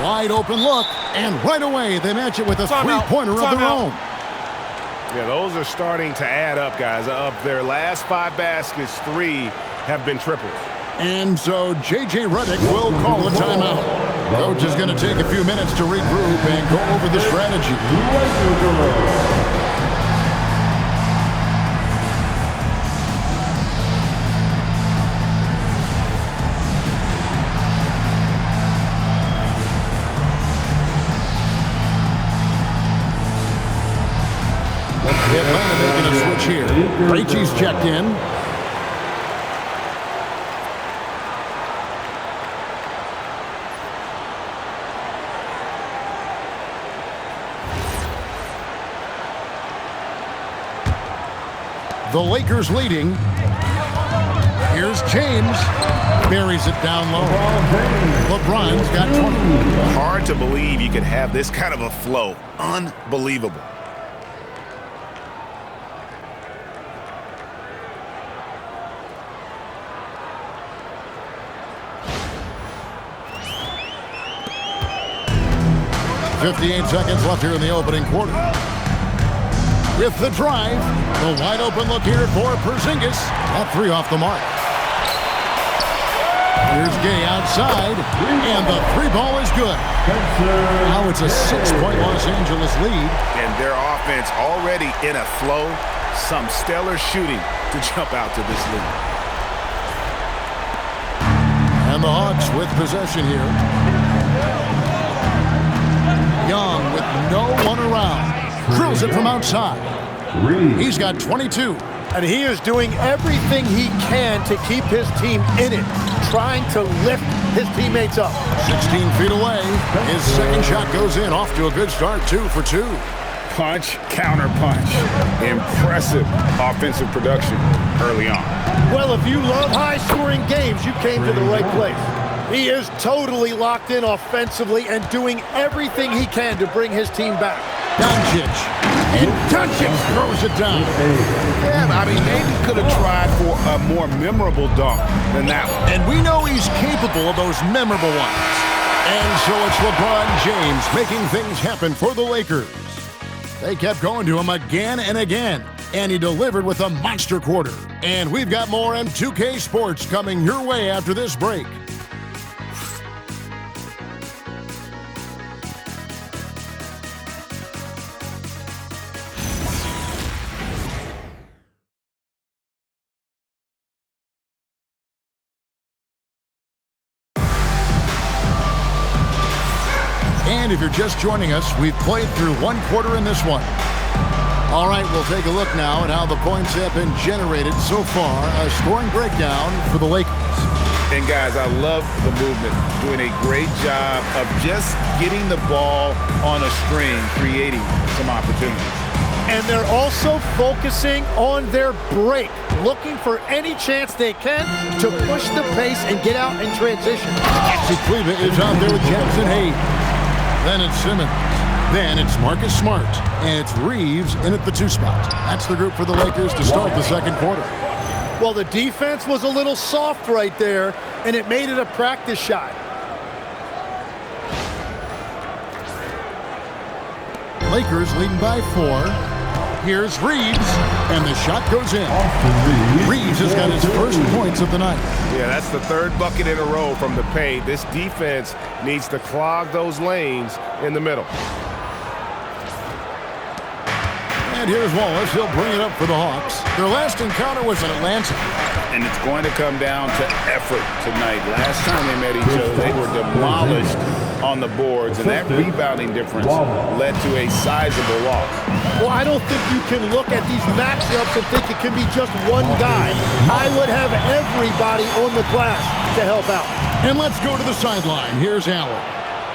Wide open look, and right away they match it with a three-pointer of their own. Yeah, those are starting to add up, guys. Of their last 5 baskets, 3 have been triples. And so J.J. Redick will call a timeout. Coach is going to take a few minutes to regroup and go over the strategy. Atlanta making a switch here. Krejci's checked in. The Lakers leading. Here's James. Buries it down low. LeBron's got 20. Hard to believe you could have this kind of a flow. Unbelievable. .58 seconds left here in the opening quarter. With the drive, the wide open look here for Porzingis. That 3 off the mark. Here's Gay outside, and the 3 ball is good. Now it's a 6-point Los Angeles lead. And their offense already in a flow. Some stellar shooting to jump out to this lead. And the Hawks with possession here. Young with no one around. Drills it from outside. He's got 22. And he is doing everything he can to keep his team in it, trying to lift his teammates up. 16 feet away. His second shot goes in. Off to a good start, 2 for 2. Punch, counter punch. Impressive offensive production early on. Well, if you love high-scoring games, you came to the right place. He is totally locked in offensively and doing everything he can to bring his team back. Doncic. And Doncic throws it down. Yeah, I mean, maybe could have tried for a more memorable dunk than that one. And we know he's capable of those memorable ones. And so it's LeBron James making things happen for the Lakers. They kept going to him again and again, and he delivered with a monster quarter. And we've got more M2K Sports coming your way after this break. And if you're just joining us, we've played through 1 quarter in this one. All right, we'll take a look now at how the points have been generated so far. A scoring breakdown for the Lakers. And guys, I love the movement. Doing a great job of just getting the ball on a string, creating some opportunities. And they're also focusing on their break, looking for any chance they can to push the pace and get out in transition. Maxi Kleber is out there with Jackson Hayes. Then it's Simmons. Then it's Marcus Smart. And it's Reeves in at the 2 spot. That's the group for the Lakers to start the second quarter. Well, the defense was a little soft right there, and it made it a practice shot. Lakers leading by 4. Here's Reeves, and the shot goes in. Reeves has got his first points of the night. Yeah, that's the 3rd bucket in a row from the paint. This defense needs to clog those lanes in the middle. And here's Wallace. He'll bring it up for the Hawks. Their last encounter was in Atlanta. And it's going to come down to effort tonight. Last time they met each other, they were demolished on the boards, and that rebounding difference led to a sizable loss. Well, I don't think you can look at these matchups and think it can be just one guy. I would have everybody on the glass to help out. And let's go to the sideline. Here's Allen.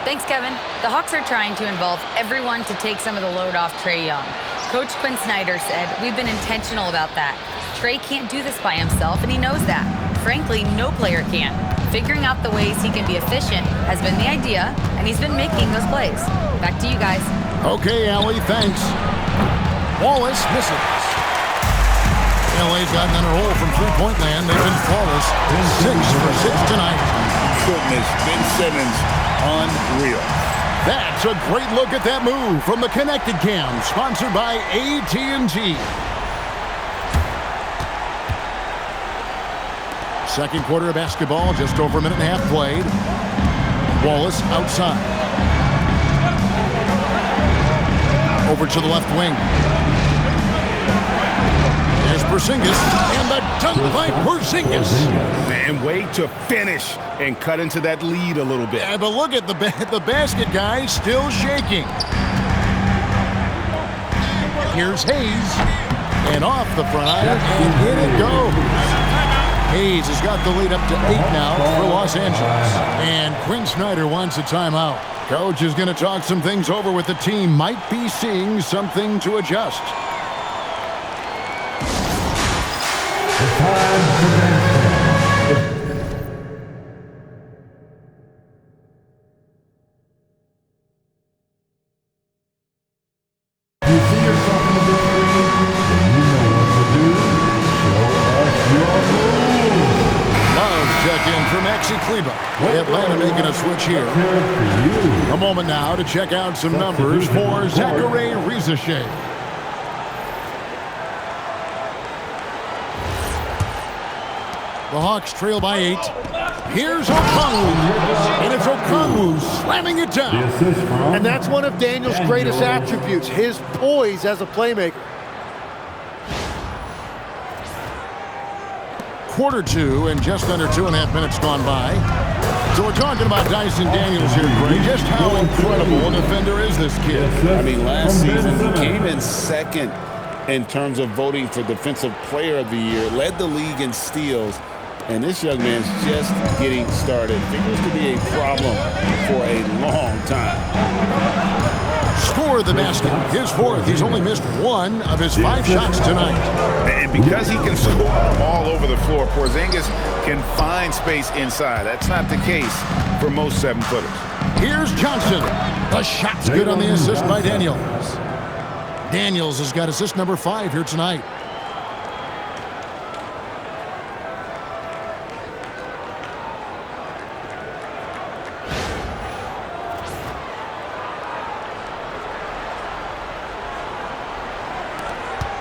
Thanks, Kevin. The Hawks are trying to involve everyone to take some of the load off Trae Young. Coach Quinn Snyder said, "We've been intentional about that. Trae can't do this by himself, and he knows that. Frankly, no player can. Figuring out the ways he can be efficient has been the idea, and he's been making those plays." Back to you guys. Okay, Allie, thanks. Wallace misses. LA's gotten on a roll from three-point land. They've been flawless. 6 for 6 tonight. Goodness, Ben Simmons, unreal. That's a great look at that move from the Connected Cam, sponsored by AT&T. Second quarter of basketball, just over a minute and a half played. Wallace outside. Over to the left wing. There's Porzingis, and the dunk by Porzingis. Man, way to finish and cut into that lead a little bit. Yeah, but look at the basket guy still shaking. Here's Hayes, and off the front iron, and in it goes. Hayes has got the lead up to 8 now for Los Angeles. And Quinn Snyder wants a timeout. Coach is going to talk some things over with the team. Might be seeing something to adjust. Atlanta making a switch here. A moment now to check out some numbers for Zachary Risacher. The Hawks trail by 8. Here's Okongwu, and it's Okongwu slamming it down. And that's one of Daniel's greatest attributes, his poise as a playmaker. Quarter 2 and just under 2.5 minutes gone by. So we're talking about Dyson Daniels here, Greg. Just how incredible a defender is this kid? I mean, last season he came in second in terms of voting for Defensive Player of the Year, led the league in steals, and this young man's just getting started. I think this could be a problem for a long time. Score the basket. His fourth. He's only missed 1 of his 5 shots tonight. And because he can score all over the floor, Porzingis can find space inside. That's not the case for most 7-footers. Here's Johnson. The shot's good on the assist by Daniels. Daniels has got assist number 5 here tonight.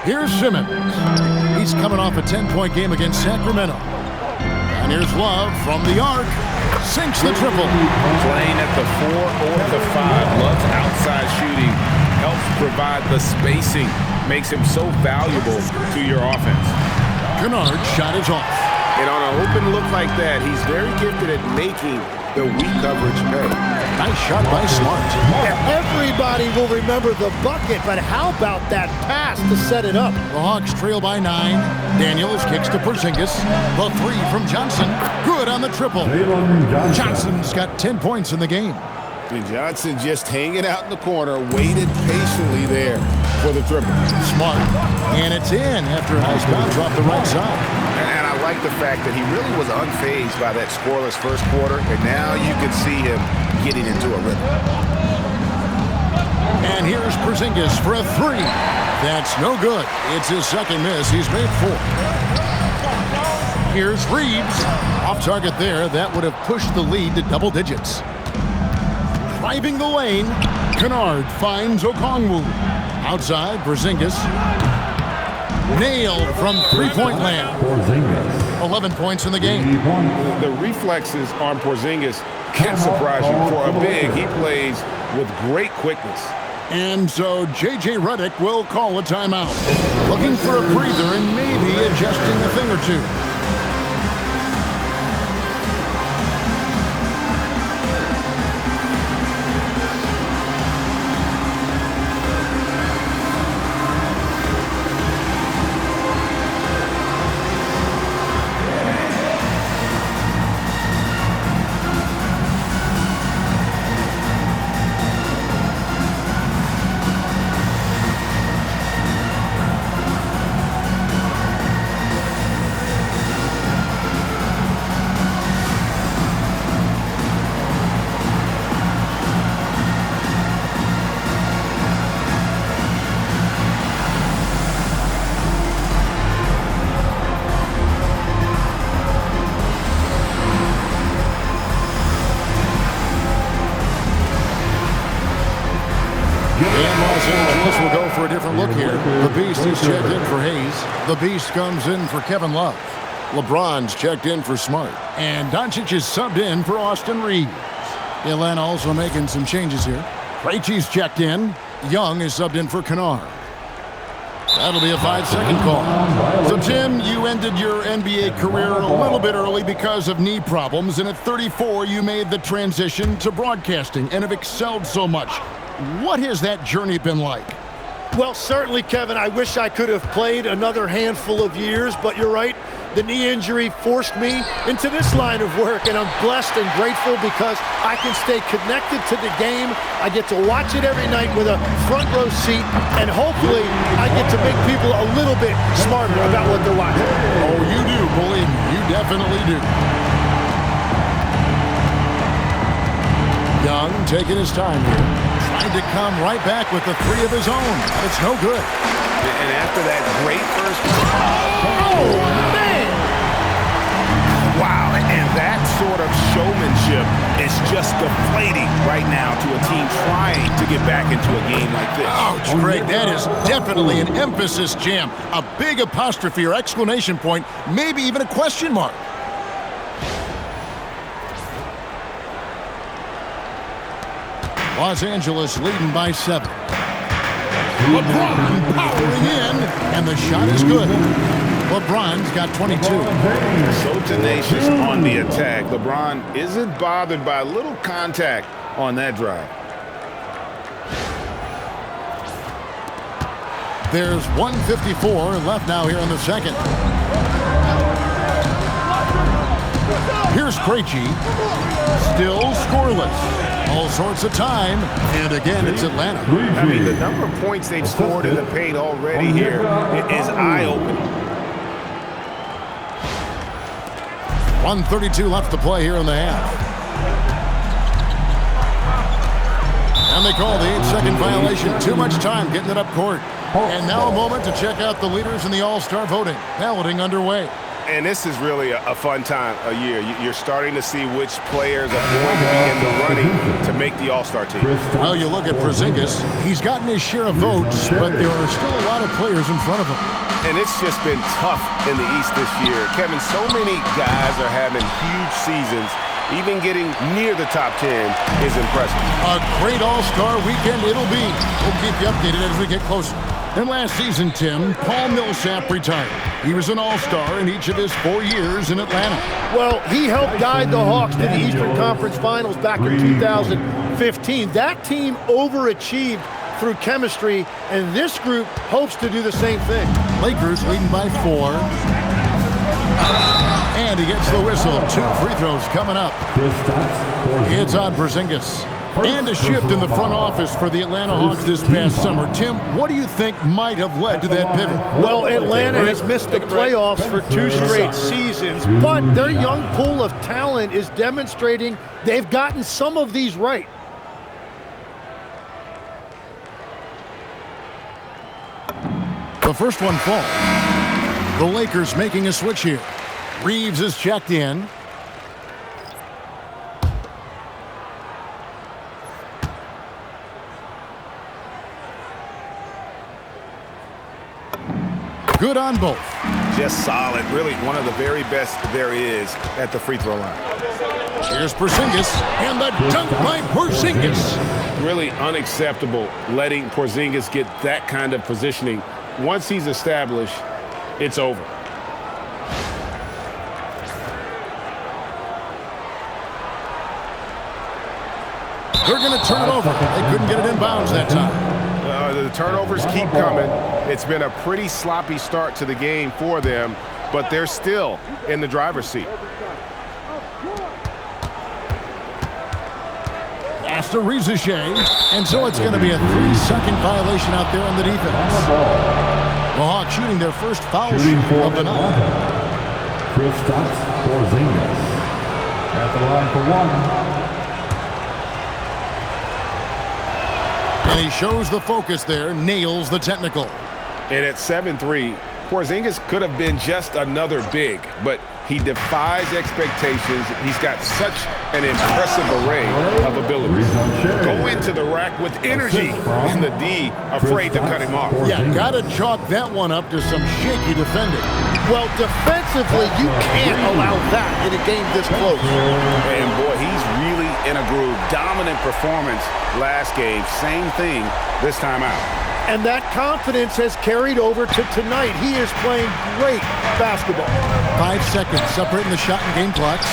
Here's Simmons. He's coming off a 10-point game against Sacramento. And here's Love from the arc. Sinks the triple. Playing at the 4 or the 5. Love's outside shooting helps provide the spacing. Makes him so valuable to your offense. Kennard shot is off. And on an open look like that, he's very gifted at making the weak coverage pay. Nice shot by Smart. Everybody will remember the bucket, but how about that pass to set it up? The Hawks trail by 9. Daniels kicks to Porzingis. The 3 from Johnson. Good on the triple. Johnson's got 10 points in the game. And Johnson just hanging out in the corner, waited patiently there for the triple. Smart. And it's in after a nice bounce off the right side. And I like the fact that he really was unfazed by that scoreless first quarter, and now you can see him getting into a rhythm. And here's Porzingis for a 3. That's no good. It's his second miss. He's made 4. Here's Reeves. Off target there. That would have pushed the lead to double digits. Driving the lane. Kennard finds Okongwu. Outside, Porzingis. Nailed from 3-point land. 11 points in the game. The reflexes on Porzingis can surprise you. For a big, he plays with great quickness. And so J.J. Redick will call a timeout. Looking for a breather and maybe adjusting a thing or two. And Los Angeles will go for a different look here. The Beast is checked in for Hayes. The Beast comes in for Kevin Love. LeBron's checked in for Smart. And Doncic is subbed in for Austin Reeves. Atlanta also making some changes here. Krejci's checked in. Young is subbed in for Kennard. That'll be a 5-second call. So, Tim, you ended your NBA career a little bit early because of knee problems, and at 34, you made the transition to broadcasting and have excelled so much. What has that journey been like? Well, certainly, Kevin, I wish I could have played another handful of years, but you're right. The knee injury forced me into this line of work, and I'm blessed and grateful because I can stay connected to the game. I get to watch it every night with a front row seat, and hopefully I get to make people a little bit smarter about what they're watching. Oh, you do, believe me. You definitely do. Young taking his time here. Trying to come right back with the three of his own. But it's no good. And after that great first... Oh, man! Wow, and that sort of showmanship is just deflating right now to a team trying to get back into a game like this. Ouch, Greg, that is definitely an emphasis jam. A big apostrophe or exclamation point, maybe even a question mark. Los Angeles leading by 7. LeBron powering in, and the shot is good. LeBron's got 22. So tenacious on the attack. LeBron isn't bothered by a little contact on that drive. There's 1:54 left now here in the second. Here's Krejci. Still scoreless. All sorts of time. And again, it's Atlanta. I mean, the number of points they've scored in the paint already here is eye-opening. 1:32 left to play here in the half. And they call the 8-second violation. Too much time getting it up court. And now a moment to check out the leaders in the All-Star voting. Balloting underway. And this is really a fun time of year. You're starting to see which players are going to be in the running to make the All-Star team. Well, you look at Porzingis. He's gotten his share of votes, but there are still a lot of players in front of him. And it's just been tough in the East this year. Kevin, so many guys are having huge seasons. Even getting near the top 10 is impressive. A great All-Star weekend it'll be. We'll keep you updated as we get closer. And last season, Tim, Paul Millsap retired. He was an All-Star in each of his 4 years in Atlanta. Well, he helped guide the Hawks to the Eastern Conference Finals back in 2015. That team overachieved through chemistry, and this group hopes to do the same thing. Lakers leading by 4. And he gets the whistle. 2 free throws coming up. It's on Porzingis. And a shift in the front office for the Atlanta Hawks this past summer. Tim, what do you think might have led to that pivot? Well, Atlanta has missed the playoffs for 2 straight seasons, but their young pool of talent is demonstrating they've gotten some of these right. The first one falls. The Lakers making a switch here. Reeves is checked in. Good on both. Just solid. Really one of the very best there is at the free throw line. Here's Porzingis, and the dunk by Porzingis. Really unacceptable letting Porzingis get that kind of positioning. Once he's established, it's over. They're going to turn it over. They couldn't get it in bounds that time. The turnovers keep coming. It's been a pretty sloppy start to the game for them, but they're still in the driver's seat. Pass to Rizachet, and so it's going to be a 3-second violation out there on the defense. The Hawks shooting their first foul shoot of the night. Kristaps Porzingis at the line for 1. And he shows the focus there, nails the technical. And at 7-3, Porzingis could have been just another big, but He defies expectations. He's got such an impressive array of abilities. Go into the rack with energy, and the D afraid to cut him off. Yeah, got to chalk that one up to some shaky defending. Well, defensively, you can't allow that in a game this close. And boy, he's really in a groove. Dominant performance last game. Same thing this time out. And that confidence has carried over to tonight. He is playing great basketball. 5 seconds separating the shot and game clocks.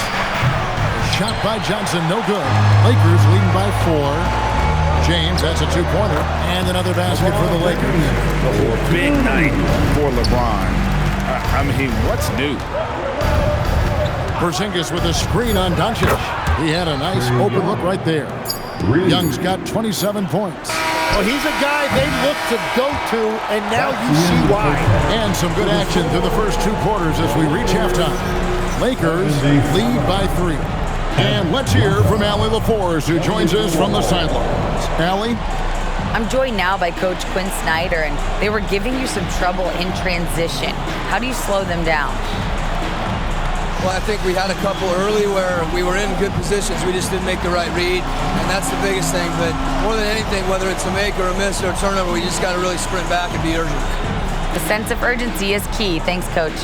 Shot by Johnson, no good. Lakers leading by 4. James has a two-pointer and another basket for the Lakers. Big night for LeBron. I mean, what's new? Porzingis with a screen on Doncic. He had a nice open look right there. Young's got 27 points. Well, he's a guy they look to go to, and now you see why. And some good action through the first 2 quarters as we reach halftime. Lakers lead by 3. And let's hear from Allie LaForce, who joins us from the sidelines. Allie? I'm joined now by Coach Quinn Snyder, and they were giving you some trouble in transition. How do you slow them down? Well, I think we had a couple early where we were in good positions. We just didn't make the right read, and that's the biggest thing. But more than anything, whether it's a make or a miss or a turnover, we just got to really sprint back and be urgent. The sense of urgency is key. Thanks, Coach.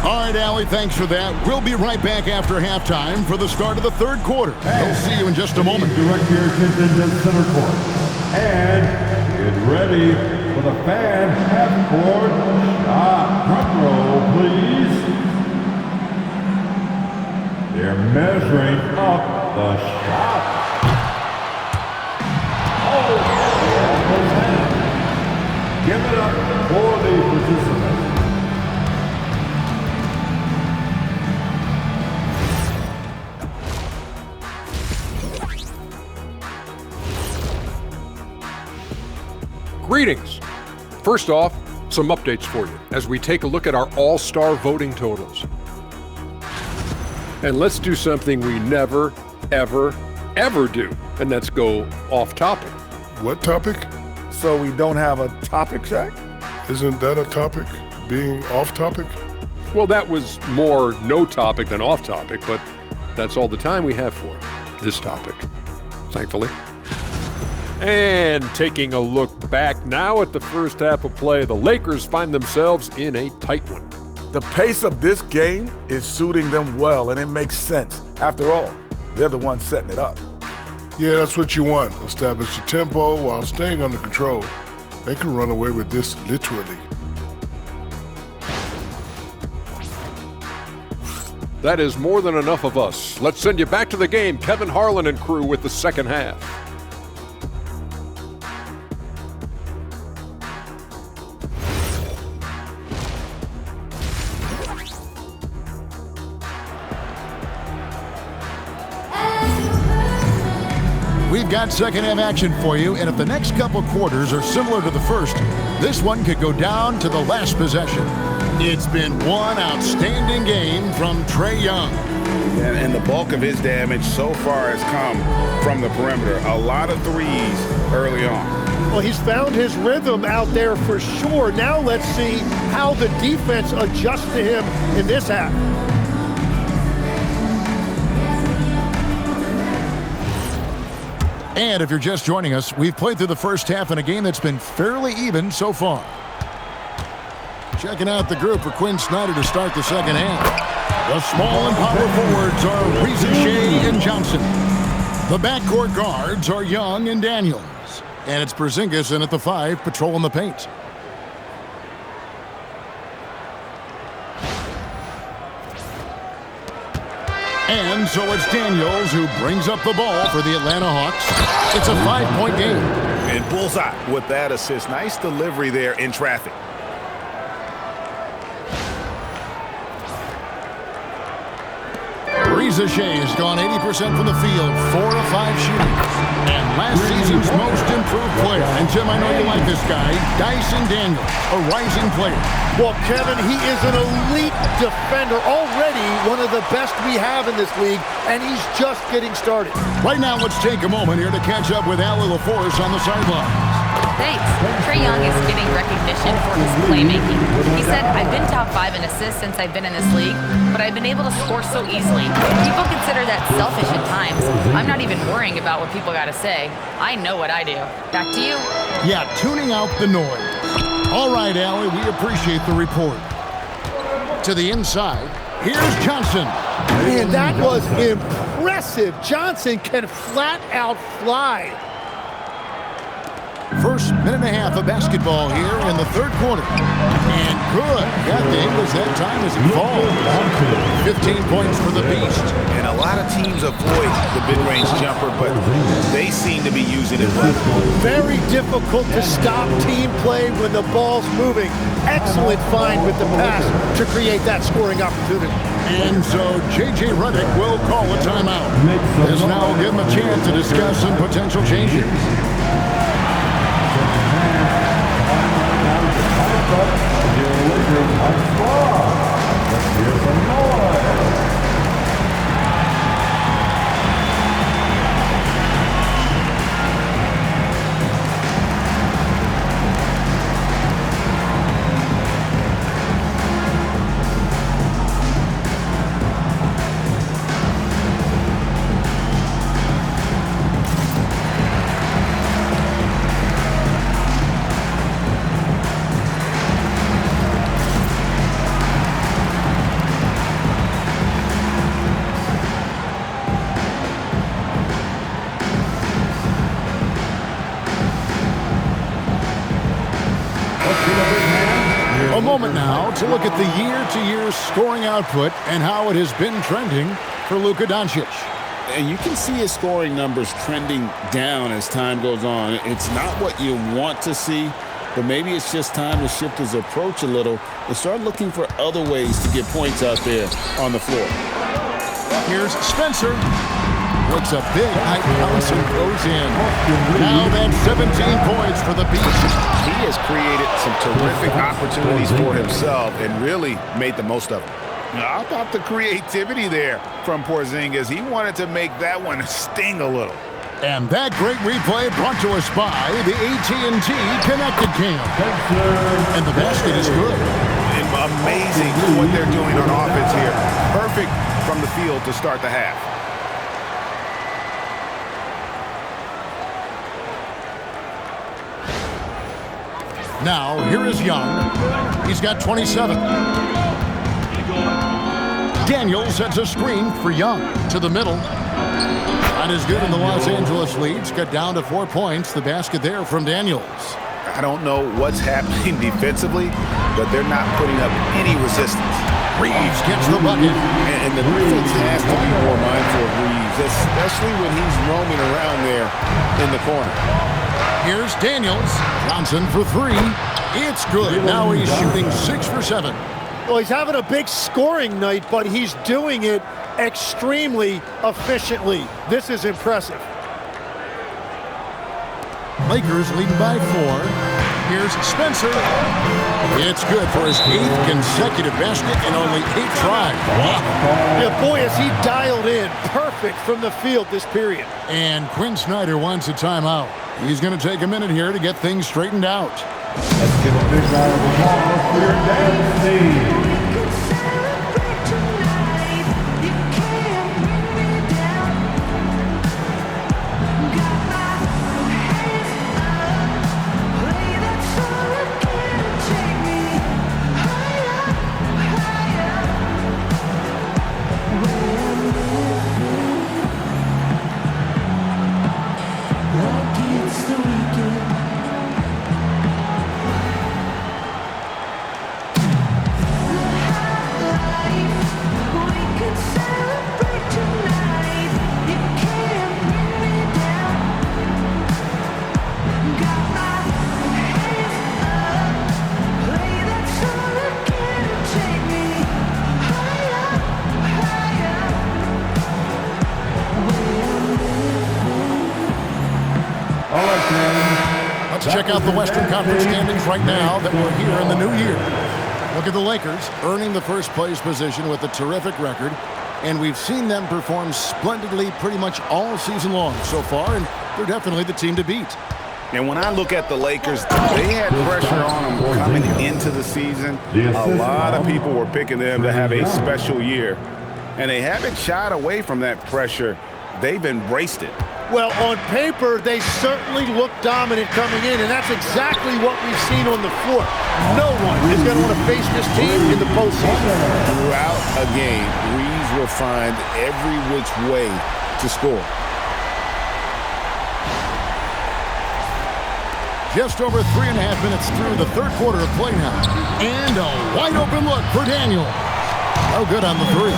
All right, Allie, thanks for that. We'll be right back after halftime for the start of the third quarter. We'll see you in just a moment. Direct your attention to center court. And get ready for the fan half-court shot. Drum roll, please. They're measuring up the shot. Oh, almost had. Give it up for the participants. Greetings. First off, some updates for you as we take a look at our all-star voting totals. And let's do something we never, ever, ever do, and that's go off topic. What topic? So we don't have a topic, Shaq? Isn't that a topic? Being off topic? Well, that was more no topic than off topic, but that's all the time we have for this topic, thankfully. And taking a look back now at the first half of play, the Lakers find themselves in a tight one. The pace of this game is suiting them well, and it makes sense. After all, they're the ones setting it up. Yeah, that's what you want. Establish the tempo while staying under control. They can run away with this literally. That is more than enough of us. Let's send you back to the game. Kevin Harlan and crew with the second half. We've got second half action for you, and if the next couple quarters are similar to the first, this one could go down to the last possession. It's been one outstanding game from Trae Young. And the bulk of his damage so far has come from the perimeter. A lot of threes early on. Well, he's found his rhythm out there for sure. Now let's see how the defense adjusts to him in this half. And if you're just joining us, we've played through the first half in a game that's been fairly even so far. Checking out the group for Quinn Snyder to start the second half. The small and power forwards are Reza Shea and Johnson. The backcourt guards are Young and Daniels. And it's Porzingis in at the 5, patrolling the paint. And so it's Daniels who brings up the ball for the Atlanta Hawks. It's a 5-point game. And bullseye with that assist. Nice delivery there in traffic. Reza Shea has gone 80% from the field, 4 of 5 shooting. And last season's most improved player, and Tim, I know you like this guy, Dyson Daniels, a rising player. Well, Kevin, he is an elite defender, already one of the best we have in this league, and he's just getting started. Right now, let's take a moment here to catch up with Allie LaForce on the sidelines. Thanks. Trae Young is getting recognition for his playmaking. He said, I've been top 5 in assists since I've been in this league, but I've been able to score so easily. People consider that selfish at times. I'm not even worrying about what people got to say. I know what I do. Back to you. Yeah, tuning out the noise. All right, Allie, we appreciate the report. To the inside, here's Johnson. Man, that was impressive. Johnson can flat out fly. First minute and a half of basketball here in the third quarter. And good. Got the Ingles that time as it falls. 15 points for the Beast. And a lot of teams avoid the mid-range jumper, but they seem to be using it well. Very difficult to stop team play when the ball's moving. Excellent find with the pass to create that scoring opportunity. And so J.J. Redick will call a timeout. This now will give him a chance to discuss some potential changes. A moment now to look at the year-to-year scoring output and how it has been trending for Luka Doncic. And you can see his scoring numbers trending down as time goes on. It's not what you want to see, but maybe it's just time to shift his approach a little and start looking for other ways to get points out there on the floor. Here's Spencer. Looks a big height bounce and goes in. Now that's 17 points for the Beast. He has created some terrific opportunities for himself and really made the most of them. How about the creativity there from Porzingis? He wanted to make that one sting a little. And that great replay brought to us by the AT&T Connected Cam. And the basket is good. Amazing what they're doing on offense here. Perfect from the field to start the half. Now, here is Young. He's got 27. Daniels sets a screen for Young to the middle. Not as good in the Los Angeles leads. Cut down to 4 points. The basket there from Daniels. I don't know what's happening defensively, but they're not putting up any resistance. Reeves gets the bucket. And the defense has to be more mindful of Reeves, especially when he's roaming around there in the corner. Here's Daniels. Johnson for 3. It's good. Now he's shooting 6 for 7. Well, he's having a big scoring night, but he's doing it extremely efficiently. This is impressive. Lakers leading by 4. Here's Spencer. It's good for his 8th consecutive basket in only 8 tries. Wow. Yeah, boy, is he dialed in. Perfect from the field this period. And Quinn Snyder wants a timeout. He's going to take a minute here to get things straightened out. Let's give a big round of applause for your dance team. Check out the Western Conference standings right now that we're here in the new year. Look at the Lakers earning the first place position with a terrific record, and we've seen them perform splendidly pretty much all season long so far, and they're definitely the team to beat. And when I look at the Lakers, they had pressure on them coming into the season. A lot of people were picking them to have a special year. And they haven't shied away from that pressure. They've embraced it. Well, on paper, they certainly look dominant coming in, and that's exactly what we've seen on the floor. No one is going to want to face this team in the postseason. Throughout a game, Reeves will find every which way to score. Just over 3.5 minutes through the third quarter of play now. And a wide open look for Daniel. No good on the three.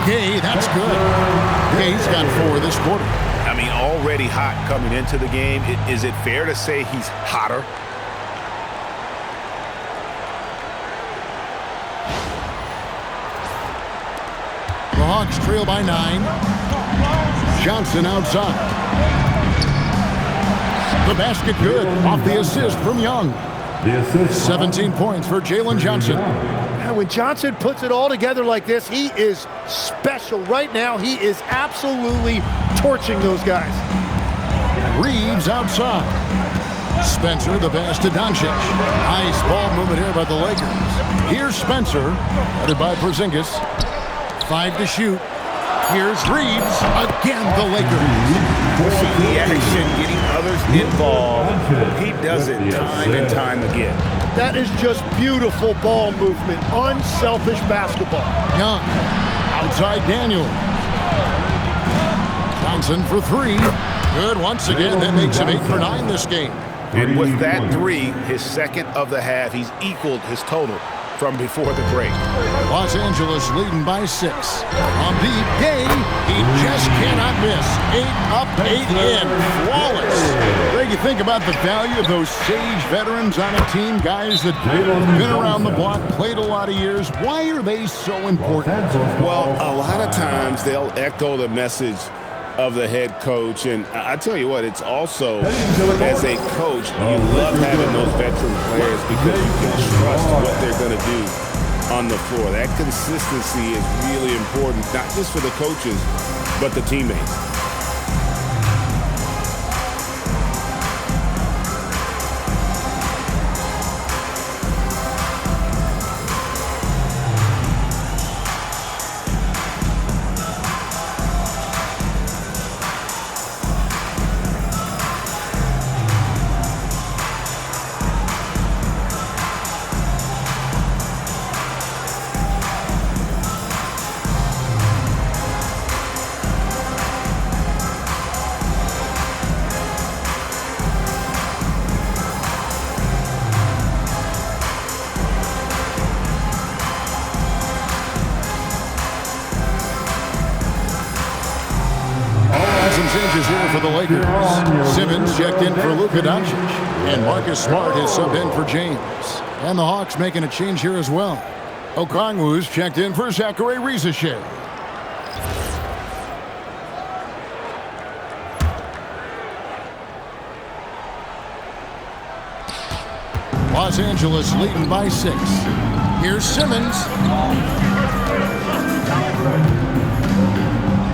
Gay, that's good. Gay's got 4 this quarter. I mean, already hot coming into the game. Is it fair to say he's hotter? The Hawks trail by 9. Johnson outside. The basket good off the assist from Young. 17 points for Jalen Johnson. And when Johnson puts it all together like this, he is special. Right now, he is absolutely torching those guys. Reeves outside. Spencer, the pass to Doncic. Nice ball movement here by the Lakers. Here's Spencer, headed by Porzingis. 5 to shoot. Here's Reeves. Again, the Lakers. The action, getting others involved. He does it time and time again. That is just beautiful ball movement. Unselfish basketball. Young. Outside Daniel. Johnson for 3. Good once again. That makes him 8 for 9 this game. And with that 3, his second of the half, he's equaled his total from before the break. Los Angeles leading by 6. On the Gay, he just cannot miss. 8 up, 8 in. Flawless. Greg, you think about the value of those sage veterans on a team, guys that have been around the block, played a lot of years. Why are they so important? Well, a lot of times they'll echo the message of the head coach, and I tell you what, it's also, as a coach, you love having those veteran players because you can trust what they're going to do on the floor. That consistency is really important, not just for the coaches, but the teammates. Changes here for the Lakers. Simmons checked in for Luka Doncic. And Marcus Smart has subbed in for James. And the Hawks making a change here as well. Okongwu's checked in for Zachary Risacher. Los Angeles leading by 6. Here's Simmons.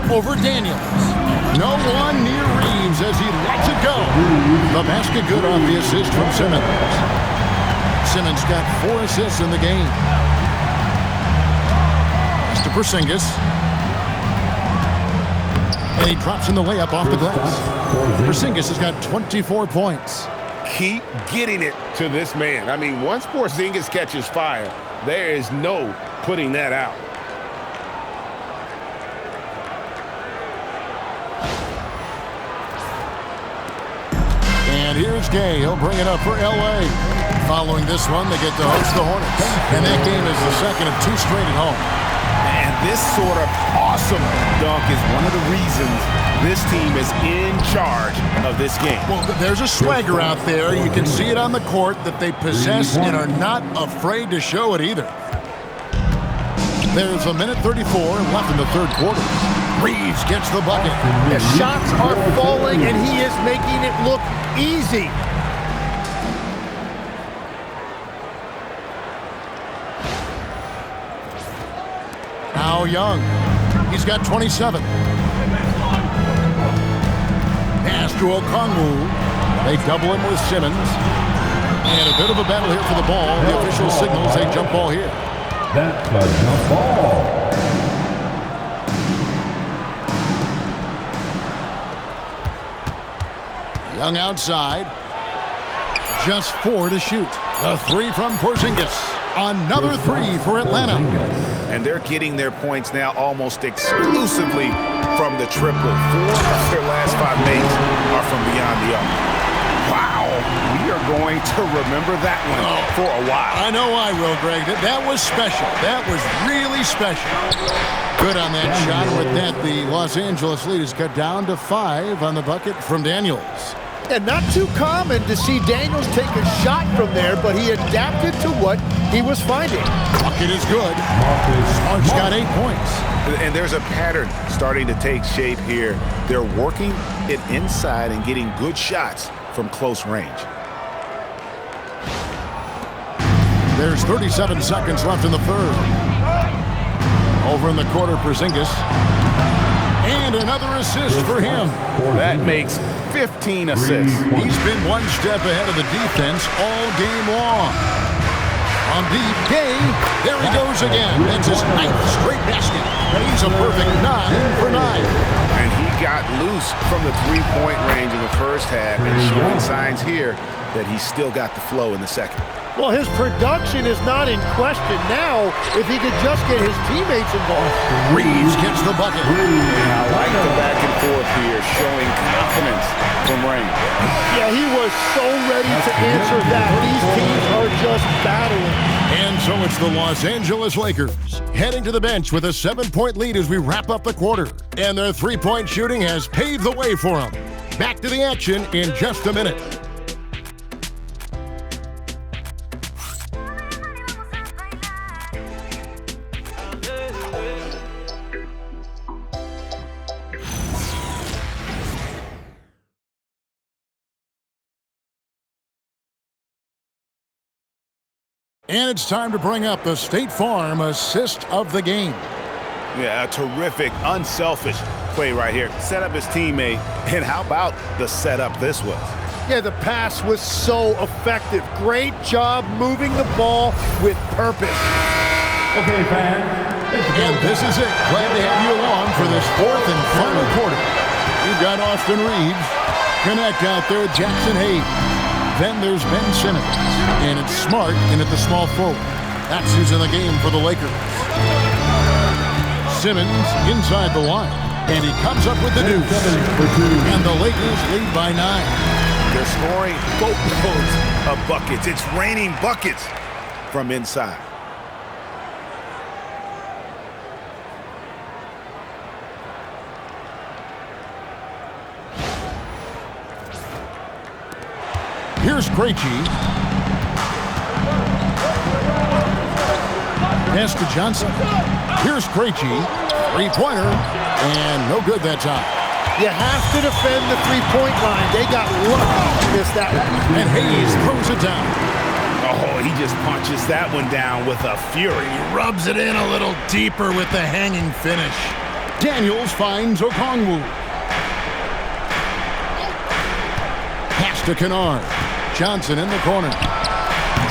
Over Daniels. No one near Reeves as he lets it go. The basket good off the assist from Simmons. Simmons got 4 assists in the game. Pass to Porzingis. And he drops in the layup off the glass. Porzingis has got 24 points. Keep getting it to this man. I mean, once Porzingis catches fire, there is no putting that out. And here's Gay. He'll bring it up for L.A. Following this one, they get to host the Hornets. And that game is the second of 2 straight at home. And this sort of awesome dunk is one of the reasons this team is in charge of this game. Well, there's a swagger out there. You can see it on the court that they possess and are not afraid to show it either. There's a minute 34 left in the third quarter. Reeves gets the bucket. The shots are falling, and he is making it look easy. Now Young. He's got 27. Pass to Okongwu. They double him with Simmons. And a bit of a battle here for the ball. The official signals a jump ball here. That's a jump ball. Young outside. Just 4 to shoot. A 3 from Porzingis. Another 3 for Atlanta. And they're getting their points now almost exclusively from the triple. 4 of their last 5 makes are from beyond the arc. Wow, we are going to remember that one for a while. I know I will, Greg. That was special. That was really special. Good on that shot. With that, the Los Angeles lead is cut down to 5 on the bucket from Daniels. And not too common to see Daniels take a shot from there, but he adapted to what he was finding. Bucket is good. Smart's got 8 points. And there's a pattern starting to take shape here. They're working it inside and getting good shots from close range. There's 37 seconds left in the third. Over in the corner, Porzingis. And another assist for him. That makes 15 assists. He's been one step ahead of the defense all game long. On deep, Gay, there he goes again. That's his 9th straight basket. He's a perfect 9 for 9. And he got loose from the three-point range in the first half and showing signs here that he's still got the flow in the second. Well, his production is not in question now if he could just get his teammates involved. Reeves gets the bucket. And I like the back and forth here, showing confidence from Rain. Yeah, he was so ready to answer that. These teams are just battling. And so it's the Los Angeles Lakers heading to the bench with a 7-point lead as we wrap up the quarter. And their three-point shooting has paved the way for them. Back to the action in just a minute. And it's time to bring up the State Farm assist of the game. Yeah, a terrific, unselfish play right here. Set up his teammate, and how about the setup this was? Yeah, the pass was so effective. Great job moving the ball with purpose. Okay, fans. And this is it. Glad to have you along for this 4th and final quarter. You've got Austin Reeves. Connect out there with Jackson Hayes. Then there's Ben Simmons, and it's Smart in at the small forward. That's who's in the game for the Lakers. Simmons inside the line, and he comes up with the deuce. And the Lakers lead by 9. They're scoring boatloads of buckets. It's raining buckets from inside. Here's Krejci. Pass to Johnson. Here's Krejci. Three-pointer. And no good that time. You have to defend the three-point line. They got lucky to miss that one. And Hayes throws it down. Oh, he just punches that one down with a fury. He rubs it in a little deeper with the hanging finish. Daniels finds Okongwu. Pass to Kennard. Johnson in the corner.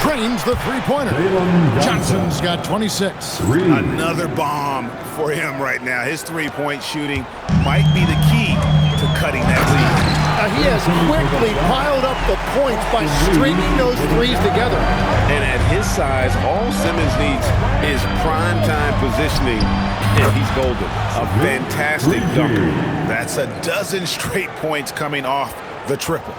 Drains the three-pointer. Johnson's got 26. Another bomb for him right now. His three-point shooting might be the key to cutting that lead. He has quickly piled up the points by stringing those threes together. And at his size, all Simmons needs is prime-time positioning, and he's golden. A fantastic dunker. That's a dozen straight points coming off the triple.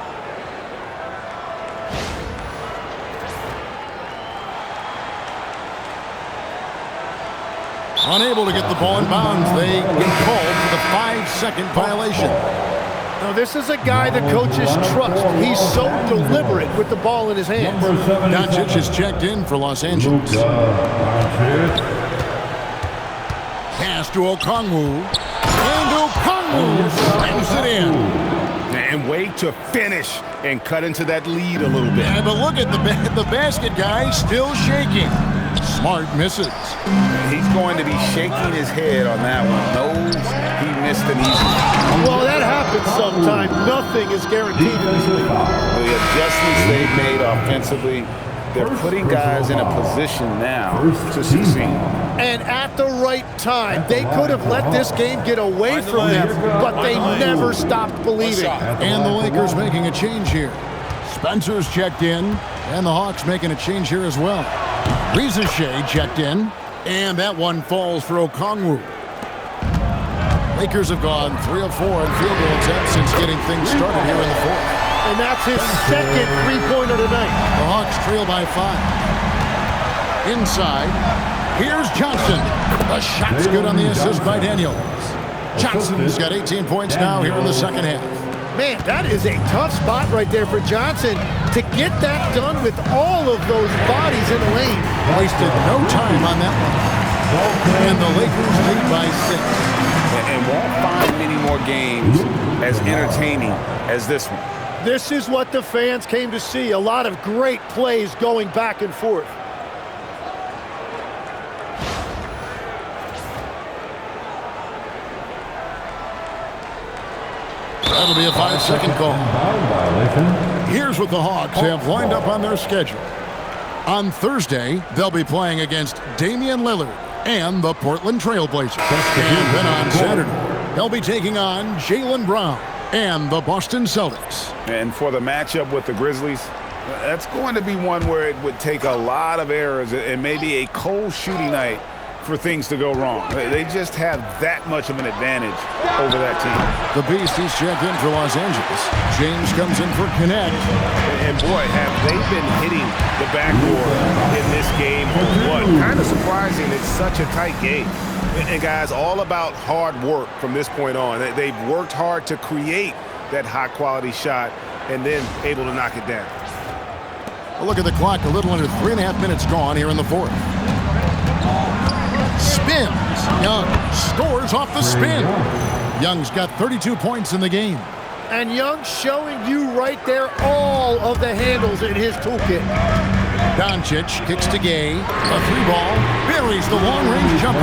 Unable to get the ball in bounds. They get called for the 5-second violation. Now, this is a guy the coaches trust. He's so deliberate with the ball in his hands. Doncic is checked in for Los Angeles. Pass to Okongwu. And Okongwu slams it in. And wait to finish and cut into that lead a little bit. Yeah, but look at the basket guy still shaking. Smart misses. He's going to be shaking his head on that one. Knows he missed an easy one. Well, that happens happen sometime. Nothing is guaranteed in this league. The adjustments they've made offensively, they're putting guys in a position now to succeed. And at the right time, they could have let this game get away from them, but they never stopped believing. And the Lakers making a change here. Spencer's checked in, and the Hawks making a change here as well. Reza Shea checked in, and that one falls for Okongwu. Lakers have gone 3 of 4 in field goal attempts since getting things started here in the fourth. And that's his second three-pointer tonight. The Hawks trail by 5. Inside, here's Johnson. The shot's good on the assist by Daniels. Johnson's got 18 points now here in the second half. Man, that is a tough spot right there for Johnson to get that done with all of those bodies in the lane. Wasted no time on that one. And the Lakers lead by 6. And won't find many more games as entertaining as this one. This is what the fans came to see. A lot of great plays going back and forth. That'll be a 5-second call. Here's what the Hawks have lined up on their schedule. On Thursday, they'll be playing against Damian Lillard and the Portland Trail Blazers. And then on Saturday, they'll be taking on Jaylen Brown and the Boston Celtics. And for the matchup with the Grizzlies, that's going to be one where it would take a lot of errors and maybe a cold shooting night for things to go wrong. They just have that much of an advantage over that team. The Beast, he's checked in for Los Angeles. James comes in for Connect. And boy, have they been hitting the backboard in this game. What? Kind of surprising. It's such a tight game. And guys, all about hard work from this point on. They've worked hard to create that high-quality shot and then able to knock it down. A look at the clock, a little under 3.5 minutes gone here in the fourth. Spins. Young scores off the spin. Young's got 32 points in the game. And Young showing you right there all of the handles in his toolkit. Doncic kicks to Gay. A 3-ball. Buries the long-range jumper.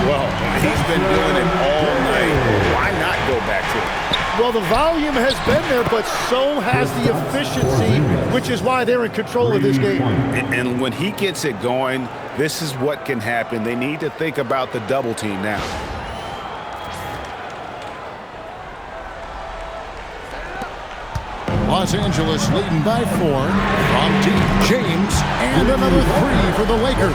Well, he's been doing it all night. Why not go back to it? Well, the volume has been there, but so has the efficiency, which is why they're in control of this game. And when he gets it going, this is what can happen. They need to think about the double team now. Los Angeles leading by 4. From deep, James, and another 3 for the Lakers.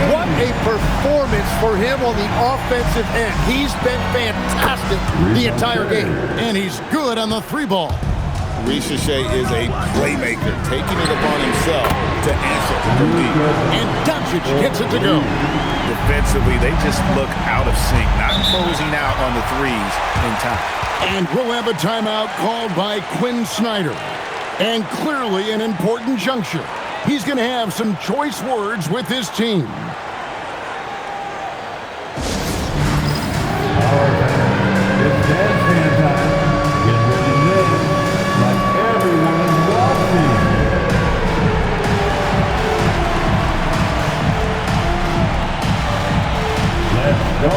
What a performance for him on the offensive end. He's been fantastic the entire game. And he's good on the 3-ball. Reza Shea is a playmaker, taking it upon himself to answer from deep. And Doncic gets it to go. Defensively, they just look out of sync, not closing out on the threes in time. And we'll have a timeout called by Quinn Snyder. And clearly an important juncture. He's going to have some choice words with his team. It's dance hand time. Get ready to dance like everyone is watching. Let's go.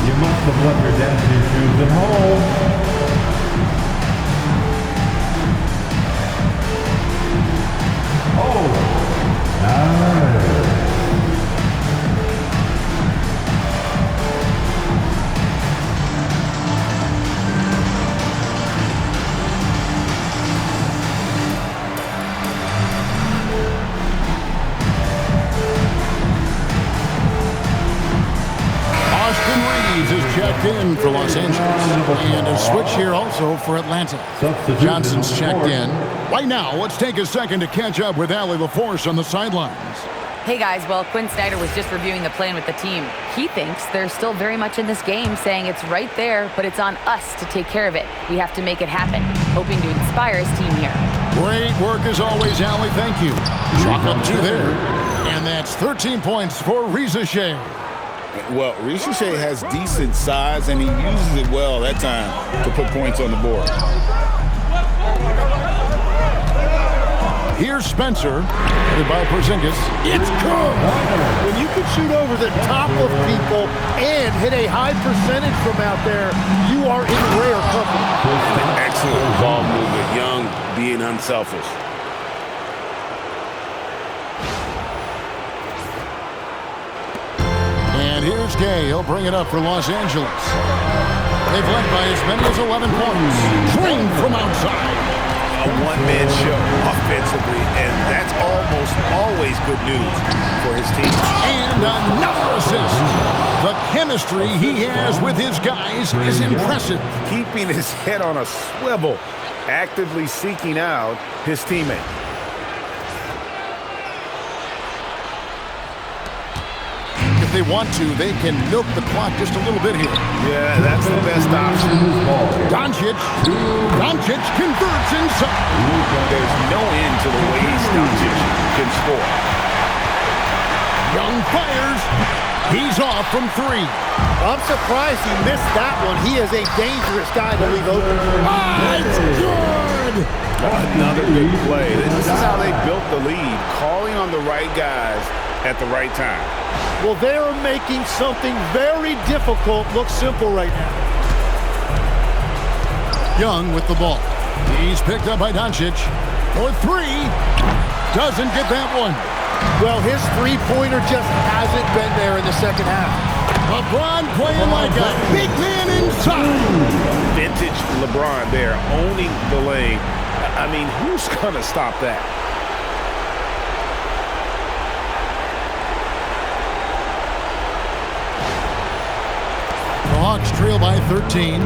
You must have left your dancing shoes at home. Oh, nice. Is checked in for Los Angeles. And a switch here also for Atlanta. Johnson's checked in. Right now, let's take a second to catch up with Allie LaForce on the sidelines. Hey guys, well, Quinn Snyder was just reviewing the plan with the team. He thinks they're still very much in this game, saying it's right there, but it's on us to take care of it. We have to make it happen, hoping to inspire his team here. Great work as always, Allie. Thank you. Chalk up 2 there. And that's 13 points for Reza Shea. Well, Reza Shea has decent size, and he uses it well that time to put points on the board. Here's Spencer, headed by Porzingis. It's good! When you can shoot over the top of people and hit a high percentage from out there, you are in rare company. An excellent ball movement. Young being unselfish. And here's Gay. He'll bring it up for Los Angeles. They've led by as many as 11 points. Drained from outside. A one-man show offensively, and that's almost always good news for his team. And another assist. The chemistry he has with his guys is impressive. Keeping his head on a swivel, actively seeking out his teammate. If they want to, they can milk the clock just a little bit here. Yeah, that's the best option. Doncic converts inside. There's no end to the ways Doncic can score. Young fires. He's off from three. I'm surprised he missed that one. He is a dangerous guy to leave open. It's good! Another good play. This is how they built the lead, calling on the right guys at the right time. Well, they are making something very difficult look simple right now. Young with the ball. He's picked up by Doncic. For three. Doesn't get that one. Well, his three-pointer just hasn't been there in the second half. LeBron playing like a big man inside. Vintage LeBron there, owning the lane. I mean, who's going to stop that? The Hawks trail by 13.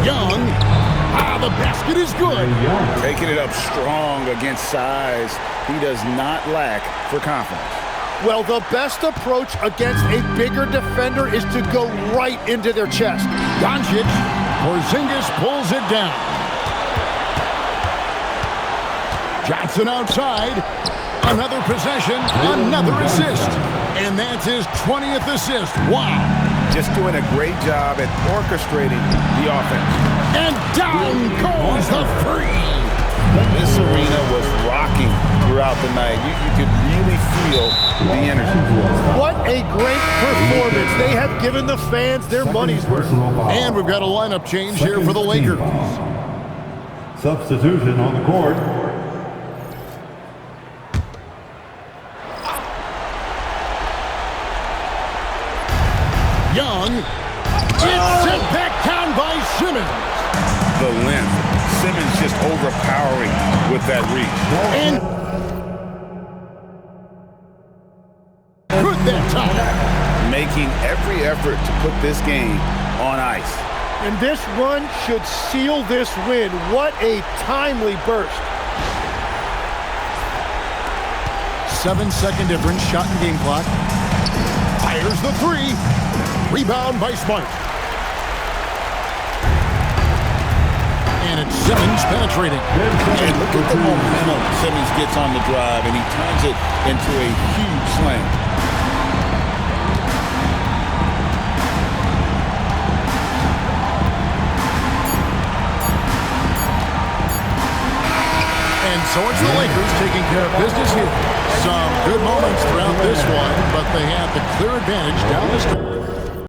Young. The basket is good. Taking it up strong against size. He does not lack for confidence. Well, the best approach against a bigger defender is to go right into their chest. Doncic. Porzingis pulls it down. Johnson outside. Another possession. Another assist. And that's his 20th assist. Wow. Just doing a great job at orchestrating the offense. And down goes the three. This arena was rocking throughout the night. You could really feel the energy. What a great performance. They have given the fans their money's worth. And we've got a lineup change here for the Lakers. Substitution on the court. Young. It's sent back down by Simmons. The length. Simmons just overpowering with that reach. And good that time. Making every effort to put this game on ice. And this run should seal this win. What a timely burst. 7-second difference, shot and game clock. Fires the three. Rebound by Smart. And it's Simmons penetrating. And look at the momentum Simmons gets on the drive, and he turns it into a huge slam. And so it's the Lakers taking care of business here. Some good moments throughout this one, but they had the clear advantage down the stretch.